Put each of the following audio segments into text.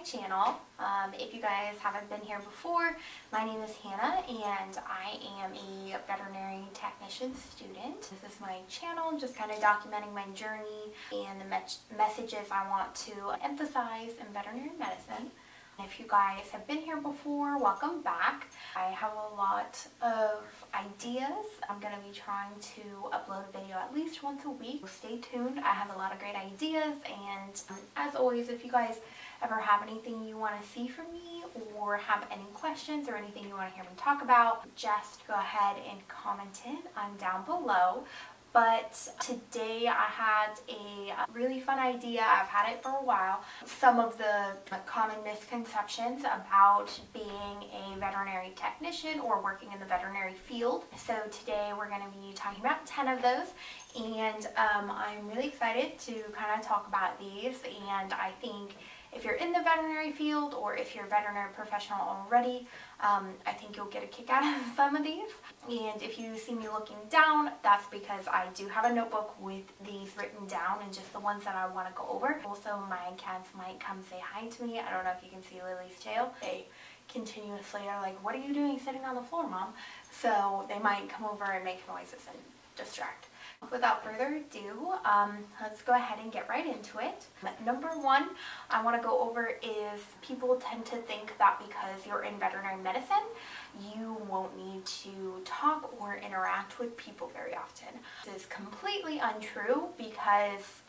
channel. If you guys haven't been here before, my name is Hannah and I am a veterinary technician student. This is my channel, just kind of documenting my journey and the messages I want to emphasize in veterinary medicine. If you guys have been here before, welcome back. I have a lot of ideas. I'm going to be trying to upload a video at least once a week. Stay tuned. I have a lot of great ideas, and as always, if you guys ever have anything you want to see from me or have any questions or anything you want to hear me talk about, just go ahead and comment it. I'm down below. But today I had a really fun idea. I've had it for a while. Some of the common misconceptions about being a veterinary technician or working in the veterinary field. So today we're going to be talking about 10 of those. And I'm really excited to kind of talk about these. And I think if you're in the veterinary field or if you're a veterinary professional already, I think you'll get a kick out of some of these. And if you see me looking down, that's because I do have a notebook with these written down and just the ones that I want to go over. Also, my cats might come say hi to me. I don't know if you can see Lily's tail. They continuously are like, "What are you doing sitting on the floor, Mom?" So they might come over and make noises and distract. Without further ado, let's go ahead and get right into it. Number one I want to go over is people tend to think that because you're in veterinary medicine, you won't need to talk or interact with people very often. This is completely untrue because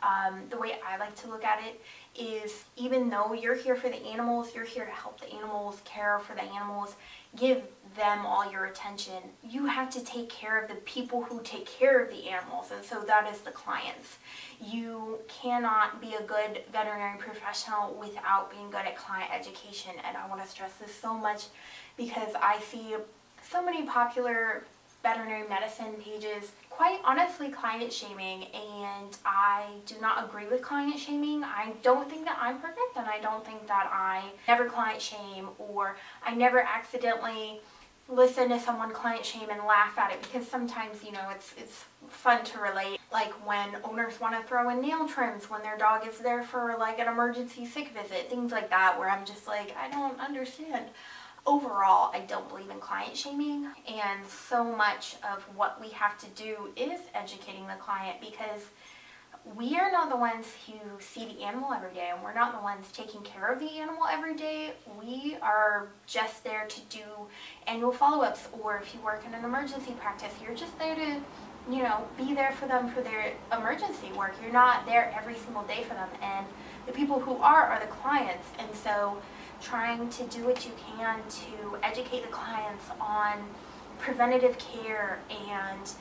the way I like to look at it is, even though you're here for the animals, you're here to help the animals, care for the animals, give them all your attention, you have to take care of the people who take care of the animals, and so that is the clients. You cannot be a good veterinary professional without being good at client education, and I want to stress this so much because I see so many popular veterinary medicine pages, quite honestly, client shaming, and I do not agree with client shaming. I don't think that I'm perfect, and I don't think that I never client shame, or I never accidentally listen to someone client shame and laugh at it, because sometimes, you know, it's fun to relate. Like when owners want to throw in nail trims when their dog is there for like an emergency sick visit, things like that, where I'm just like, I don't understand. Overall, I don't believe in client shaming, and so much of what we have to do is educating the client, because we are not the ones who see the animal every day, and we're not the ones taking care of the animal every day. We are just there to do annual follow-ups, or if you work in an emergency practice, you're just there to, you know, be there for them for their emergency work. You're not there every single day for them, and the people who are the clients. And so trying to do what you can to educate the clients on preventative care and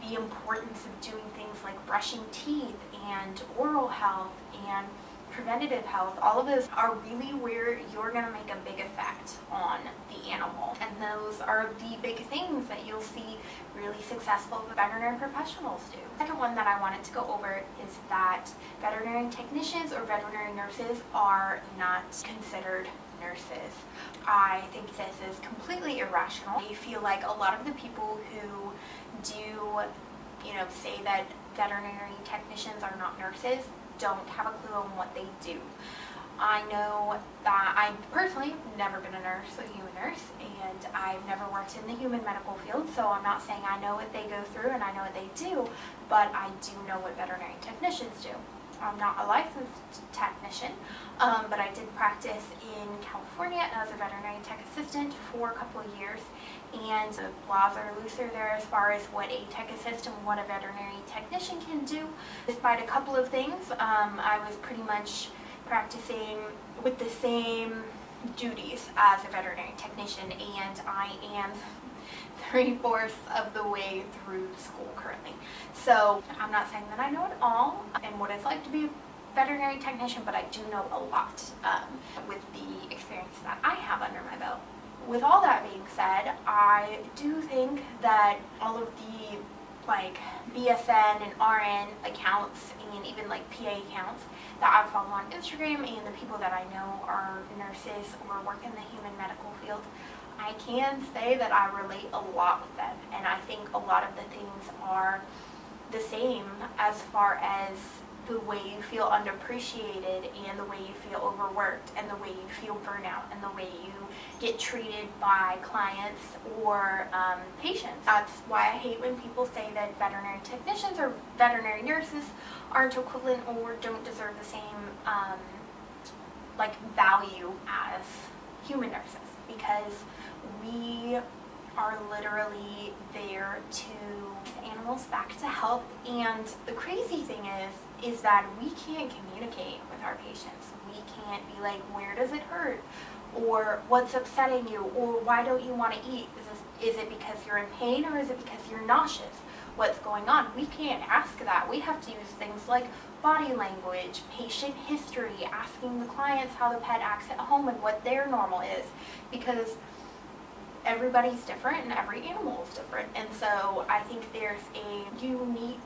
the importance of doing things like brushing teeth and oral health and preventative health, all of those are really where you're going to make a big effect on the animal. And those are the big things that you'll see really successful veterinary professionals do. The second one that I wanted to go over is that veterinary technicians or veterinary nurses are not considered nurses. I think this is completely irrational. I feel like a lot of the people who do, you know, say that veterinary technicians are not nurses don't have a clue on what they do. I know that I personally have never been a nurse, a human nurse, and I've never worked in the human medical field, so I'm not saying I know what they go through and I know what they do, but I do know what veterinary technicians do. I'm not a licensed technician, but I did practice in California as a veterinary tech assistant for a couple of years, and the laws are looser there as far as what a tech assistant and what a veterinary technician can do. Despite a couple of things, I was pretty much practicing with the same duties as a veterinary technician, and I am 3/4 of the way through school currently. So I'm not saying that I know it all and what it's like to be a veterinary technician, but I do know a lot with the experience that I have under my belt. With all that being said, I do think that all of the like BSN and RN accounts and even like PA accounts that I follow on Instagram and the people that I know are nurses or work in the human medical field, I can say that I relate a lot with them, and I think a lot of the things are the same as far as the way you feel underappreciated, and the way you feel overworked, and the way you feel burnout, and the way you get treated by clients or patients. That's why I hate when people say that veterinary technicians or veterinary nurses aren't equivalent or don't deserve the same value as human nurses, because we are literally there to get animals back to health. And the crazy thing is that we can't communicate with our patients. We can't be like, where does it hurt? Or what's upsetting you? Or why don't you want to eat? Is it because you're in pain, or is it because you're nauseous? What's going on? We can't ask that. We have to use things like body language, patient history, asking the clients how the pet acts at home and what their normal is, because everybody's different and every animal is different. And so I think there's a unique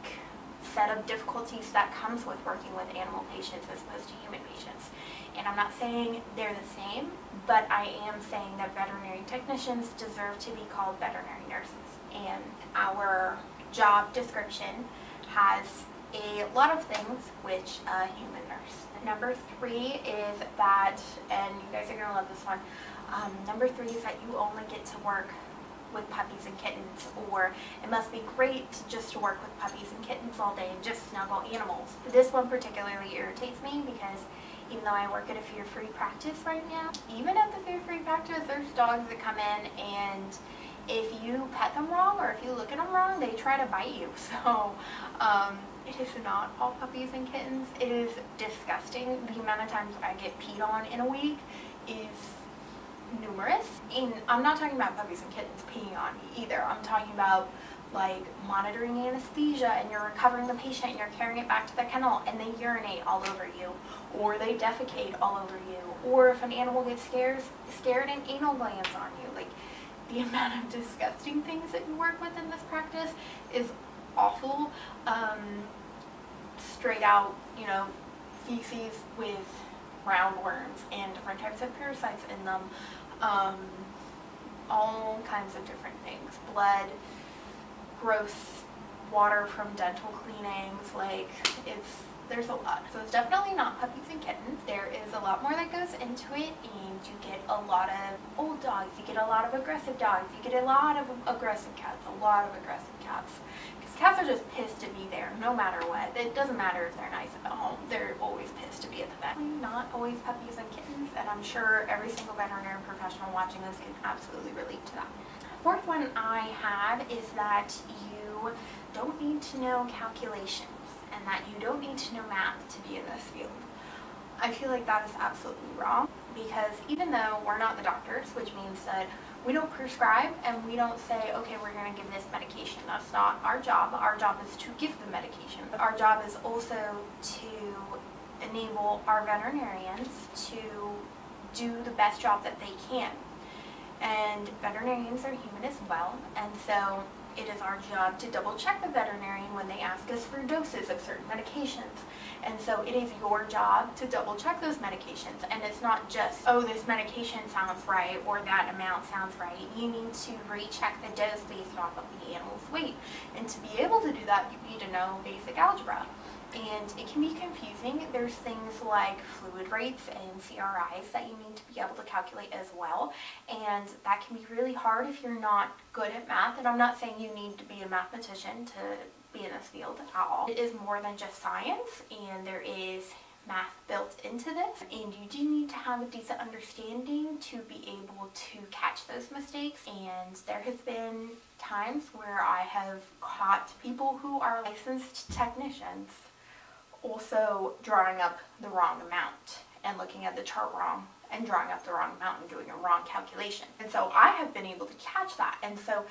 set of difficulties that comes with working with animal patients as opposed to human patients. And I'm not saying they're the same, but I am saying that veterinary technicians deserve to be called veterinary nurses. And our job description has a lot of things which a human nurse. Number 3 is that, and you guys are going to love this one, number 3 is that you only get to work with puppies and kittens, or it must be great just to work with puppies and kittens all day and just snuggle animals. This one particularly irritates me because even though I work at a fear-free practice right now, even at the fear-free practice, there's dogs that come in, and if you pet them wrong or if you look at them wrong, they try to bite you. So it is not all puppies and kittens. It is disgusting. The amount of times I get peed on in a week is numerous. And I'm not talking about puppies and kittens peeing on me either. I'm talking about like monitoring anesthesia, and you're recovering the patient and you're carrying it back to the kennel and they urinate all over you, or they defecate all over you, or if an animal gets scared and anal glands on you. Like, the amount of disgusting things that you work with in this practice is awful. Straight out, feces with roundworms and different types of parasites in them. All kinds of different things. Blood, gross water from dental cleanings, there's a lot. So it's definitely not puppies and kittens. There is a lot more that goes into it, and you get a lot of old dogs, you get a lot of aggressive dogs, you get a lot of aggressive cats, because cats are just pissed to be there no matter what. It doesn't matter if they're nice at home, they're always pissed to be at the vet. Not always puppies and kittens, and I'm sure every single veterinary professional watching this can absolutely relate to that. Fourth one I have is that you don't need to know calculations, and that you don't need to know math to be in this field. I feel like that is absolutely wrong, because even though we're not the doctors, which means that we don't prescribe and we don't say, okay, we're going to give this medication. That's not our job. Our job is to give the medication. But our job is also to enable our veterinarians to do the best job that they can. And veterinarians are human as well, and so it is our job to double check the veterinarian when they ask us for doses of certain medications. And so it is your job to double check those medications, and it's not just, oh, this medication sounds right or that amount sounds right. You need to recheck the dose based off of the animal's weight, and to be able to do that, you need to know basic algebra. And it can be confusing. There's things like fluid rates and CRIs that you need to be able to calculate as well, and that can be really hard if you're not good at math. And I'm not saying you need to be a mathematician to be in this field at all. It is more than just science, and there is math built into this, and you do need to have a decent understanding to be able to catch those mistakes. And there has been times where I have caught people who are licensed technicians also drawing up the wrong amount and looking at the chart wrong and drawing up the wrong amount and doing a wrong calculation. And so I have been able to catch that. And so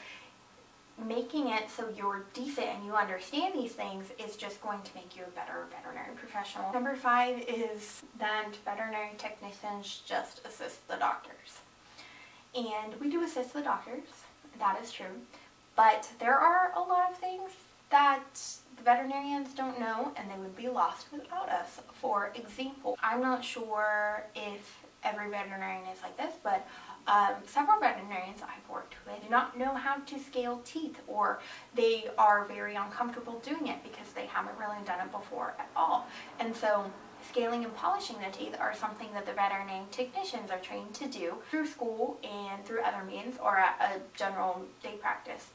making it so you're decent and you understand these things is just going to make you a better veterinary professional. Number 5 is that veterinary technicians just assist the doctors. And we do assist the doctors, that is true, but there are a lot of things that the veterinarians don't know, and they would be lost without us. For example, I'm not sure if every veterinarian is like this, but Several veterinarians I've worked with do not know how to scale teeth, or they are very uncomfortable doing it because they haven't really done it before at all. And so scaling and polishing the teeth are something that the veterinary technicians are trained to do through school and through other means, or at a general day practice,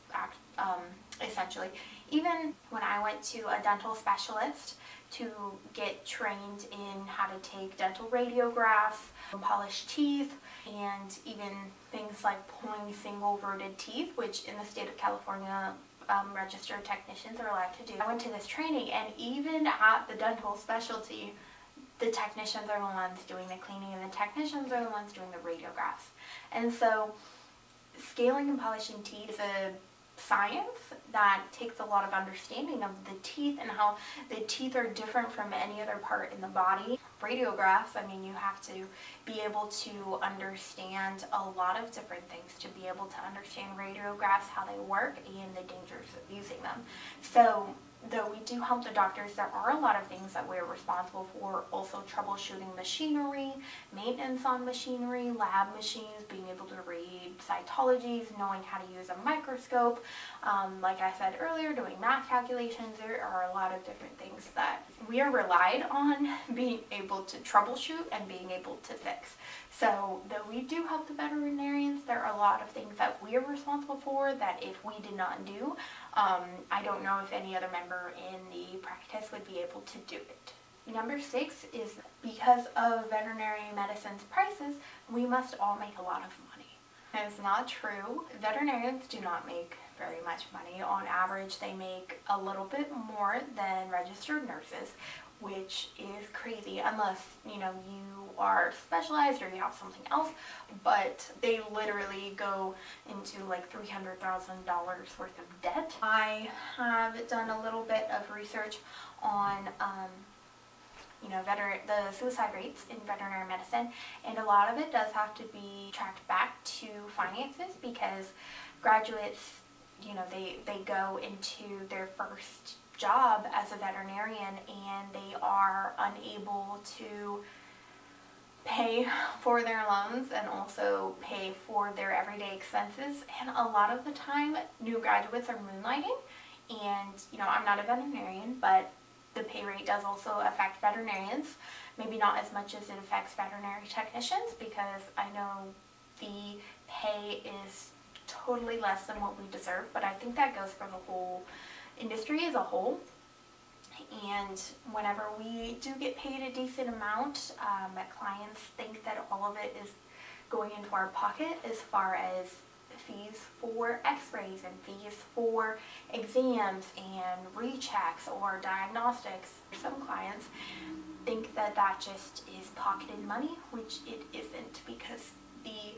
essentially. Even when I went to a dental specialist to get trained in how to take dental radiographs, polish teeth, and even things like pulling single-rooted teeth, which in the state of California, registered technicians are allowed to do. I went to this training, and even at the dental specialty, the technicians are the ones doing the cleaning, and the technicians are the ones doing the radiographs. And so scaling and polishing teeth is a science that takes a lot of understanding of the teeth and how the teeth are different from any other part in the body. Radiographs, I mean, you have to be able to understand a lot of different things to be able to understand radiographs, how they work, and the dangers of using them. So though we do help the doctors, there are a lot of things that we're responsible for. Also troubleshooting machinery, maintenance on machinery, lab machines, being able to read cytologies, knowing how to use a microscope. Like I said earlier, doing math calculations. There are a lot of different things that we are relied on being able to troubleshoot and being able to fix. So though we do help the veterinarians, there are a lot of things that we are responsible for that if we did not do, I don't know if any other member in the practice would be able to do it. Number 6 is because of veterinary medicine's prices, we must all make a lot of money. That is not true. Veterinarians do not make very much money. On average, they make a little bit more than registered nurses, which is crazy unless, you know, you are specialized or you have something else, but they literally go into like $300,000 worth of debt. I have done a little bit of research on you know, the suicide rates in veterinary medicine, and a lot of it does have to be tracked back to finances because graduates, you know, they go into their first job as a veterinarian and they are unable to pay for their loans and also pay for their everyday expenses, and a lot of the time new graduates are moonlighting. And you know, I'm not a veterinarian, but the pay rate does also affect veterinarians, maybe not as much as it affects veterinary technicians, because I know the pay is totally less than what we deserve, but I think that goes for the whole industry as a whole. And whenever we do get paid a decent amount, clients think that all of it is going into our pocket as far as fees for x-rays and fees for exams and rechecks or diagnostics. Some clients think that that just is pocketed money, which it isn't, because the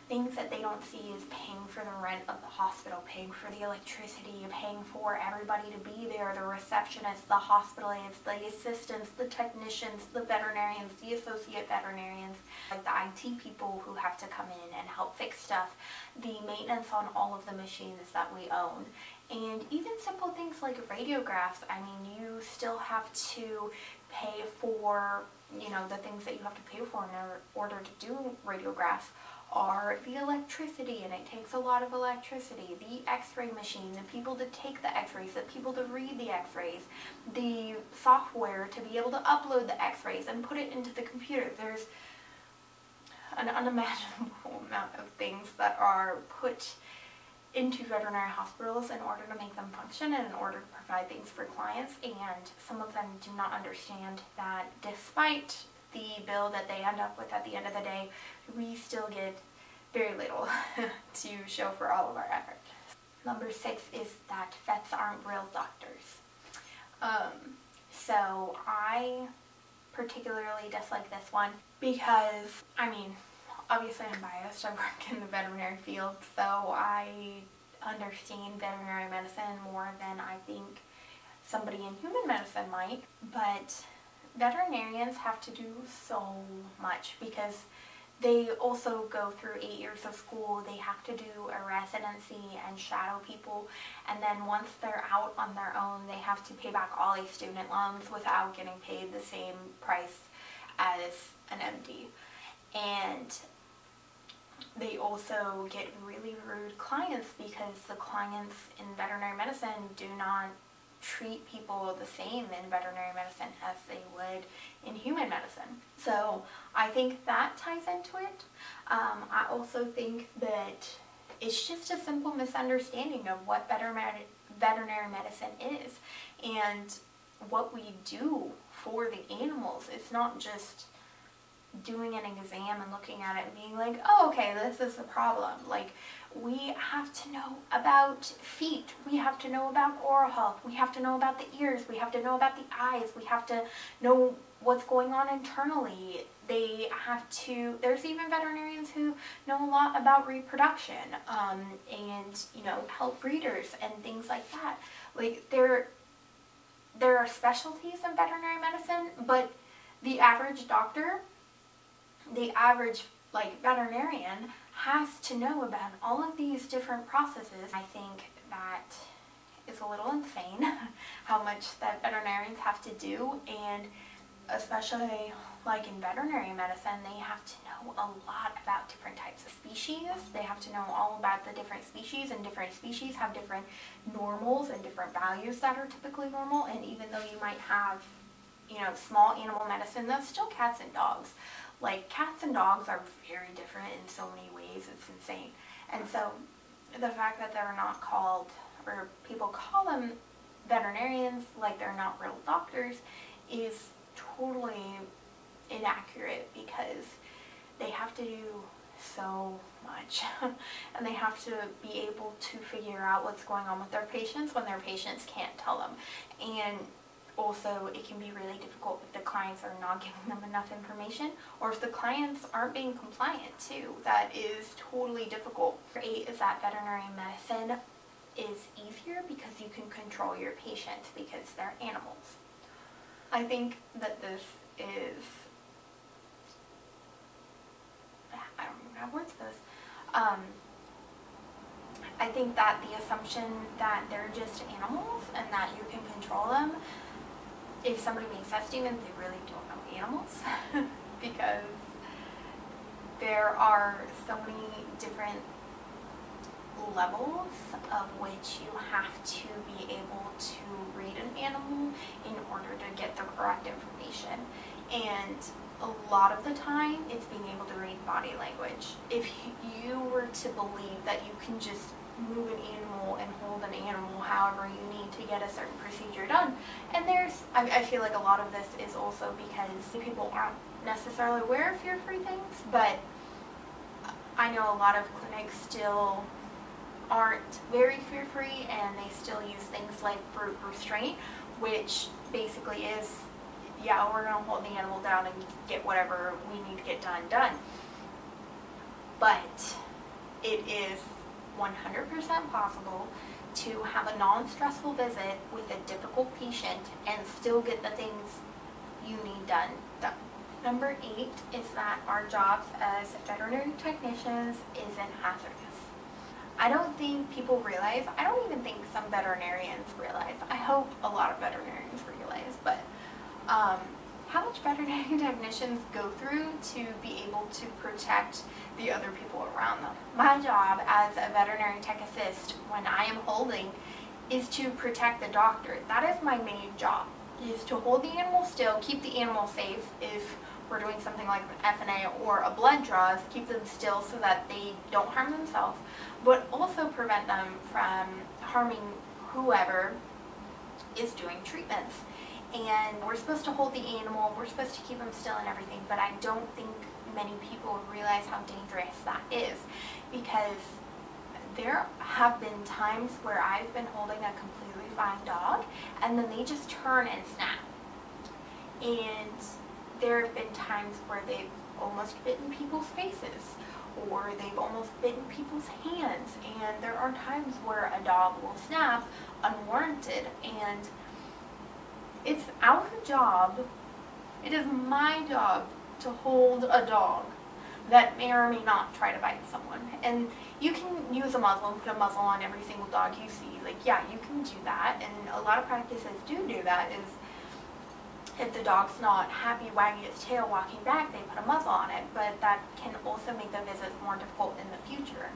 things that they don't see is paying for the rent of the hospital, paying for the electricity, paying for everybody to be there, the receptionists, the hospital aides, the assistants, the technicians, the veterinarians, the associate veterinarians, like the IT people who have to come in and help fix stuff, the maintenance on all of the machines that we own. And even simple things like radiographs, I mean, you still have to pay for, you know, the things that you have to pay for in order to do radiographs are the electricity, and it takes a lot of electricity, the x-ray machine, the people to take the x-rays, the people to read the x-rays, the software to be able to upload the x-rays and put it into the computer. There's an unimaginable amount of things that are put into veterinary hospitals in order to make them function and in order to provide things for clients, and some of them do not understand that despite the bill that they end up with at the end of the day, we still get very little to show for all of our effort. Number 6 is that vets aren't real doctors. So I particularly dislike this one because, I mean, obviously I'm biased. I work in the veterinary field, so I understand veterinary medicine more than I think somebody in human medicine might, but veterinarians have to do so much because they also go through 8 years of school. They have to do a residency and shadow people, and then once they're out on their own, they have to pay back all these student loans without getting paid the same price as an MD. And they also get really rude clients because the clients in veterinary medicine do not treat people the same in veterinary medicine as they would in human medicine. So I think that ties into it. I also think that it's just a simple misunderstanding of what veterinary medicine is and what we do for the animals. It's not just doing an exam and looking at it and being like, oh, okay, this is the problem. Like, we have to know about feet, we have to know about oral health, we have to know about the ears, we have to know about the eyes, we have to know what's going on internally. They have to, there's even veterinarians who know a lot about reproduction, and, you know, help breeders and things like that. Like, there are specialties in veterinary medicine, but the average doctor, the average veterinarian has to know about all of these different processes. I think that is a little insane how much that veterinarians have to do, and especially like in veterinary medicine, they have to know a lot about different types of species. They have to know all about the different species, and different species have different normals and different values that are typically normal. And even though you might have, you know, small animal medicine, that's still cats and dogs. Like, cats and dogs are very different in so many ways, it's insane. And so the fact that they're not called, or people call them veterinarians like they're not real doctors, is totally inaccurate, because they have to do so much and they have to be able to figure out what's going on with their patients when their patients can't tell them. And also, it can be really difficult if the clients are not giving them enough information, or if the clients aren't being compliant too. That is totally difficult. 8 is that veterinary medicine is easier because you can control your patients because they're animals. I think that this is, I don't even have words for this. I think that the assumption that they're just animals and that you can control them, if somebody makes that statement, they really don't know animals because there are so many different levels of which you have to be able to read an animal in order to get the correct information. And a lot of the time, it's being able to read body language. If you were to believe that you can just move an animal and hold an animal however you need to get a certain procedure done, and I feel like a lot of this is also because people aren't necessarily aware of fear-free things, but I know a lot of clinics still aren't very fear-free, and they still use things like brute restraint, which basically is, yeah, we're going to hold the animal down and get whatever we need to get done. But it is 100% possible to have a non-stressful visit with a difficult patient and still get the things you need done. Number 8 is that our jobs as veterinary technicians isn't hazardous. I don't think people realize, I don't even think some veterinarians realize, I hope a lot of veterinarians realize, but how much veterinary technicians go through to be able to protect the other people around them. My job as a veterinary tech assist when I am holding is to protect the doctor. That is my main job, is to hold the animal still, keep the animal safe if we're doing something like an FNA or a blood draw, keep them still so that they don't harm themselves, but also prevent them from harming whoever is doing treatments. And we're supposed to hold the animal, we're supposed to keep them still and everything, but I don't think many people realize how dangerous that is, because there have been times where I've been holding a completely fine dog and then they just turn and snap. And there have been times where they've almost bitten people's faces, or they've almost bitten people's hands, and there are times where a dog will snap unwarranted, and it's our job, it is my job to hold a dog that may or may not try to bite someone. And you can use a muzzle and put a muzzle on every single dog you see. Like, yeah, you can do that, and a lot of practices do that, is If the dog's not happy wagging its tail walking back, they put a muzzle on it, but that can also make the visits more difficult in the future.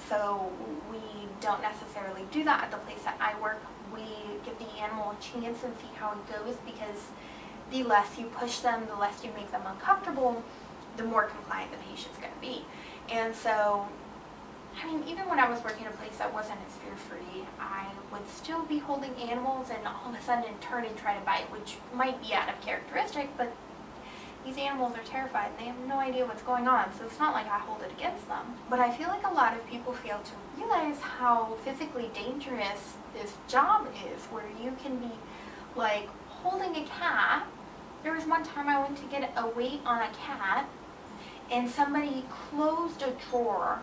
So we don't necessarily do that at the place that I work. We give the animal a chance and see how it goes, because the less you push them, the less you make them uncomfortable, the more compliant the patient's going to be. And so, I mean, even when I was working in a place that wasn't as fear-free, I would still be holding animals and all of a sudden turn and try to bite, which might be out of characteristic, but these animals are terrified and they have no idea what's going on, so it's not like I hold it against them. But I feel like a lot of people fail to realize how physically dangerous this job is, where you can be like holding a cat. There was one time I went to get a weight on a cat and somebody closed a drawer,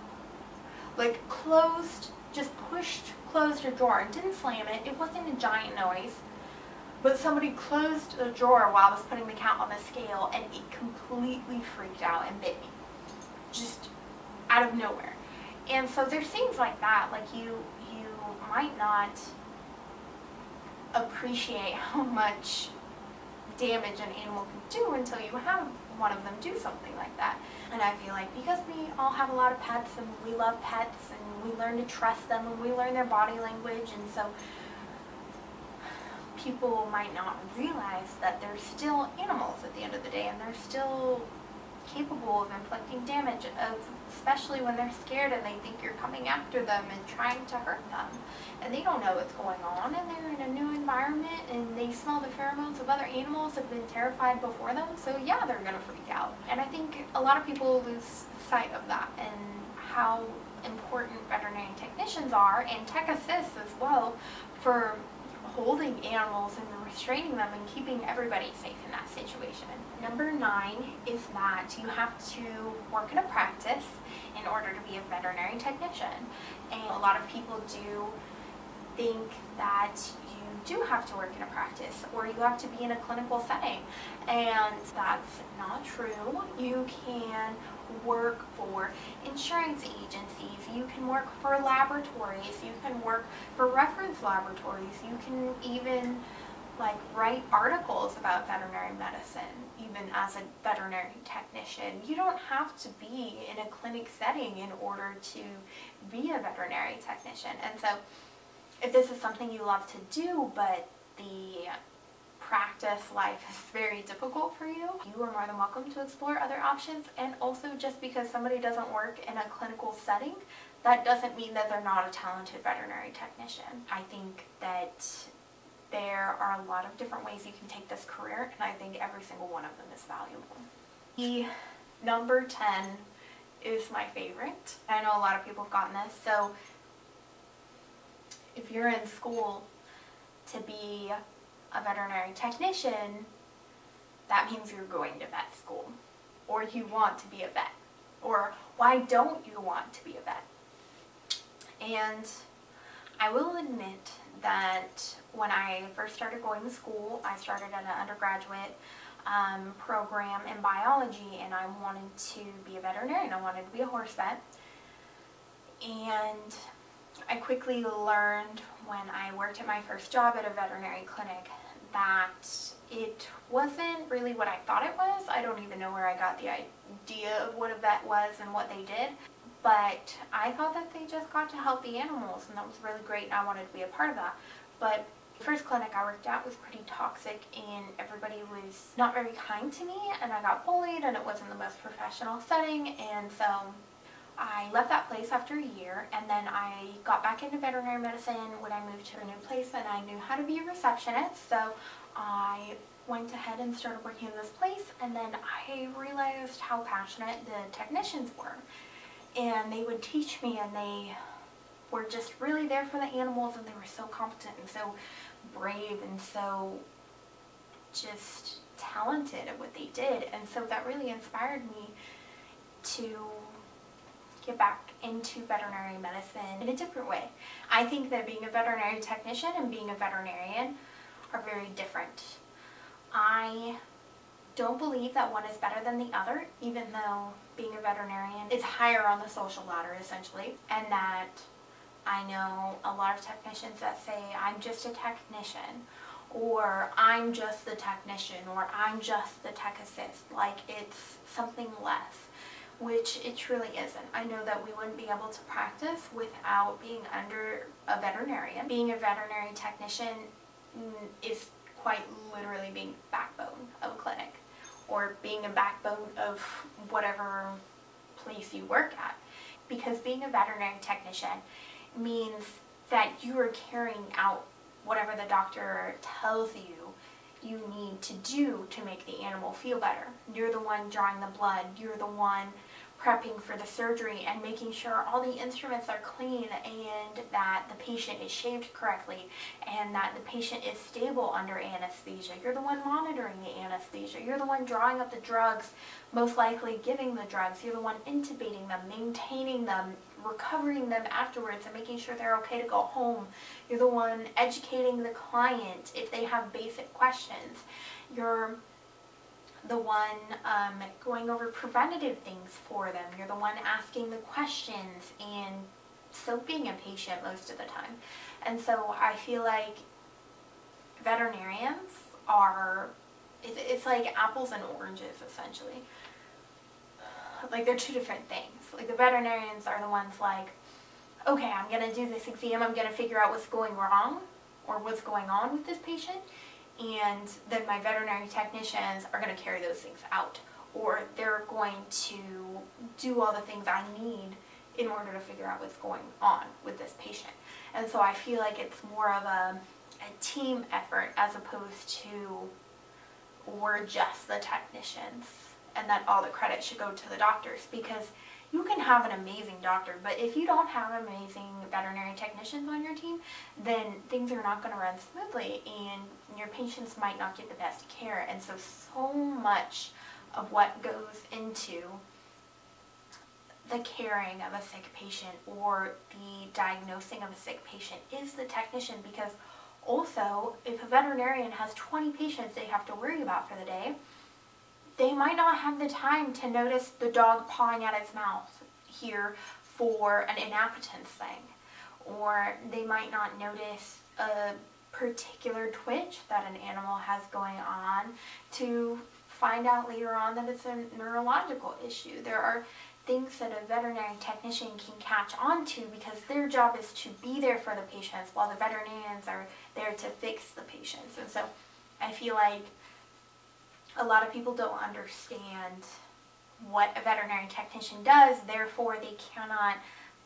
like closed a drawer. It didn't slam it, it wasn't a giant noise, but somebody closed a drawer while I was putting the cat on the scale, and it completely freaked out and bit me, just out of nowhere. And so there's things like that, like you might not appreciate how much damage an animal can do until you have one of them do something like that. And I feel like because we all have a lot of pets and we love pets and we learn to trust them and we learn their body language, and so people might not realize that they're still animals at the end of the day, and they're still capable of inflicting damage, especially when they're scared and they think you're coming after them and trying to hurt them. And they don't know what's going on, and they're in a new environment, and they smell the pheromones of other animals that have been terrified before them, so yeah, they're going to freak out. And I think a lot of people lose sight of that and how important veterinary technicians are, and tech assists as well, for holding animals and restraining them and keeping everybody safe in that situation. Number 9 is that you have to work in a practice in order to be a veterinary technician. And a lot of people do think that you do have to work in a practice or you have to be in a clinical setting, and that's not true. You can work for insurance agencies, you can work for laboratories, you can work for reference laboratories, you can even like write articles about veterinary medicine, even as a veterinary technician. You don't have to be in a clinic setting in order to be a veterinary technician. And so if this is something you love to do, but the practice life is very difficult for you, you are more than welcome to explore other options. And also, just because somebody doesn't work in a clinical setting, that doesn't mean that they're not a talented veterinary technician. I think that there are a lot of different ways you can take this career, and I think every single one of them is valuable. The number 10 is my favorite. I know a lot of people have gotten this. So if you're in school to be a veterinary technician, that means you're going to vet school, or you want to be a vet, or why don't you want to be a vet? And I will admit that when I first started going to school, I started at an undergraduate program in biology, and I wanted to be a veterinarian. I wanted to be a horse vet. And I quickly learned when I worked at my first job at a veterinary clinic that it wasn't really what I thought it was. I don't even know where I got the idea of what a vet was and what they did. But I thought that they just got to help the animals, and that was really great, and I wanted to be a part of that. But the first clinic I worked at was pretty toxic, and everybody was not very kind to me, and I got bullied, and it wasn't the most professional setting. And so I left that place after a year, and then I got back into veterinary medicine when I moved to a new place, and I knew how to be a receptionist. So I went ahead and started working in this place, and then I realized how passionate the technicians were. And they would teach me, and they were just really there for the animals, and they were so competent and so brave and so just talented at what they did. And so that really inspired me to get back into veterinary medicine in a different way. I think that being a veterinary technician and being a veterinarian are very different. I don't believe that one is better than the other, even though being a veterinarian is higher on the social ladder, essentially. And that I know a lot of technicians that say, I'm just a technician, or I'm just the technician, or I'm just the tech assist, like it's something less, which it truly isn't. I know that we wouldn't be able to practice without being under a veterinarian. Being a veterinary technician is quite literally being the backbone of a clinic, or being a backbone of whatever place you work at. Because being a veterinary technician means that you are carrying out whatever the doctor tells you need to do to make the animal feel better. You're the one drawing the blood, you're the one prepping for the surgery and making sure all the instruments are clean and that the patient is shaved correctly and that the patient is stable under anesthesia. You're the one monitoring the anesthesia. You're the one drawing up the drugs, most likely giving the drugs. You're the one intubating them, maintaining them, recovering them afterwards and making sure they're okay to go home. You're the one educating the client if they have basic questions. You're the one going over preventative things for them. You're the one asking the questions and soaping a patient most of the time. And so I feel like veterinarians are, it's like apples and oranges essentially. Like they're two different things. Like the veterinarians are the ones like, okay, I'm going to do this exam, I'm going to figure out what's going wrong or what's going on with this patient, and then my veterinary technicians are going to carry those things out, or they're going to do all the things I need in order to figure out what's going on with this patient. And so I feel like it's more of a team effort as opposed to we're just the technicians and that all the credit should go to the doctors, because you can have an amazing doctor, but if you don't have amazing veterinary technicians on your team, then things are not going to run smoothly and your patients might not get the best care. And so much of what goes into the caring of a sick patient or the diagnosing of a sick patient is the technician, because also if a veterinarian has 20 patients they have to worry about for the day, they might not have the time to notice the dog pawing at its mouth here for an inappetence thing. Or they might not notice a particular twitch that an animal has going on to find out later on that it's a neurological issue. There are things that a veterinary technician can catch on to because their job is to be there for the patients while the veterinarians are there to fix the patients. And so I feel like a lot of people don't understand what a veterinary technician does, therefore they cannot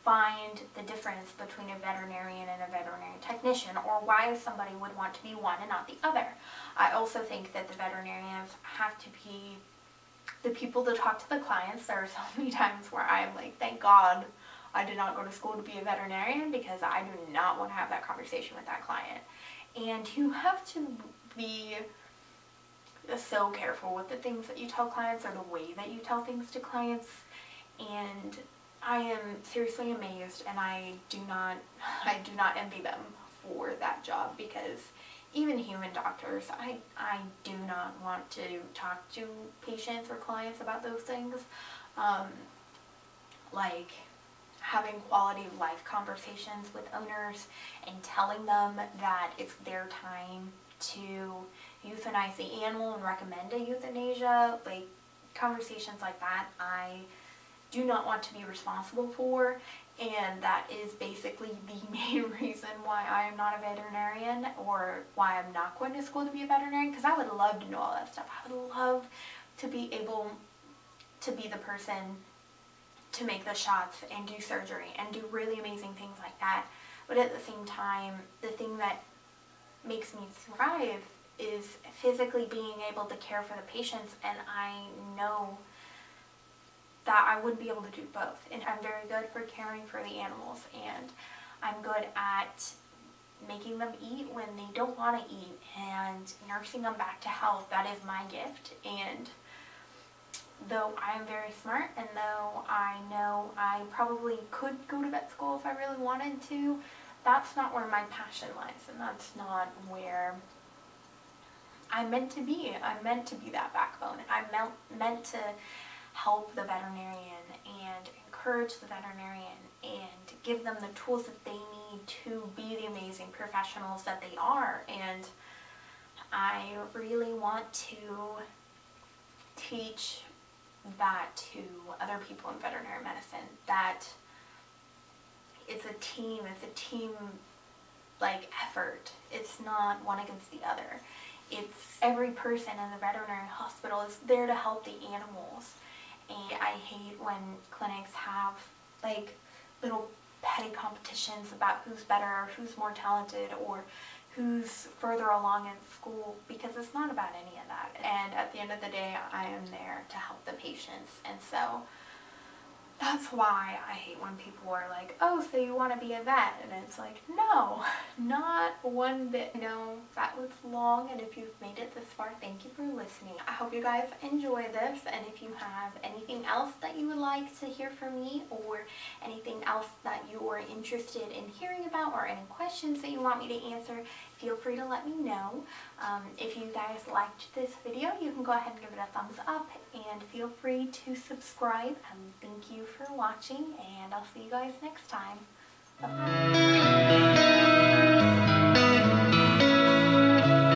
find the difference between a veterinarian and a veterinary technician, or why somebody would want to be one and not the other. I also think that the veterinarians have to be the people to talk to the clients. There are so many times where I'm like, thank God I did not go to school to be a veterinarian, because I do not want to have that conversation with that client. And you have to be so careful with the things that you tell clients or the way that you tell things to clients. And I am seriously amazed, and I do not envy them for that job, because even human doctors, I do not want to talk to patients or clients about those things. Like having quality of life conversations with owners and telling them that it's their time to euthanize the animal and recommend a euthanasia, like conversations like that I do not want to be responsible for, and that is basically the main reason why I am not a veterinarian, or why I'm not going to school to be a veterinarian, because I would love to know all that stuff. I would love to be able to be the person to make the shots and do surgery and do really amazing things like that. But at the same time, the thing that makes me thrive is physically being able to care for the patients, and I know that I wouldn't be able to do both. And I'm very good for caring for the animals, and I'm good at making them eat when they don't want to eat and nursing them back to health. That is my gift. And though I am very smart, and though I know I probably could go to vet school if I really wanted to, that's not where my passion lies, and that's not where I'm meant to be. I'm meant to be that backbone. I'm meant to help the veterinarian and encourage the veterinarian and give them the tools that they need to be the amazing professionals that they are. And I really want to teach that to other people in veterinary medicine, that it's a team like effort. It's not one against the other. It's every person in the veterinary hospital is there to help the animals. And I hate when clinics have like little petty competitions about who's better or who's more talented or who's further along in school, because it's not about any of that. And at the end of the day, I am there to help the patients. And so that's why I hate when people are like, oh, so you want to be a vet? And it's like, no, not one bit. No, that was long, and if you've made it this far, thank you for listening. I hope you guys enjoy this, and if you have anything else that you would like to hear from me, or anything else that you are interested in hearing about, or any questions that you want me to answer, feel free to let me know. If you guys liked this video, you can go ahead and give it a thumbs up, and feel free to subscribe. Thank you for watching, and I'll see you guys next time. Bye.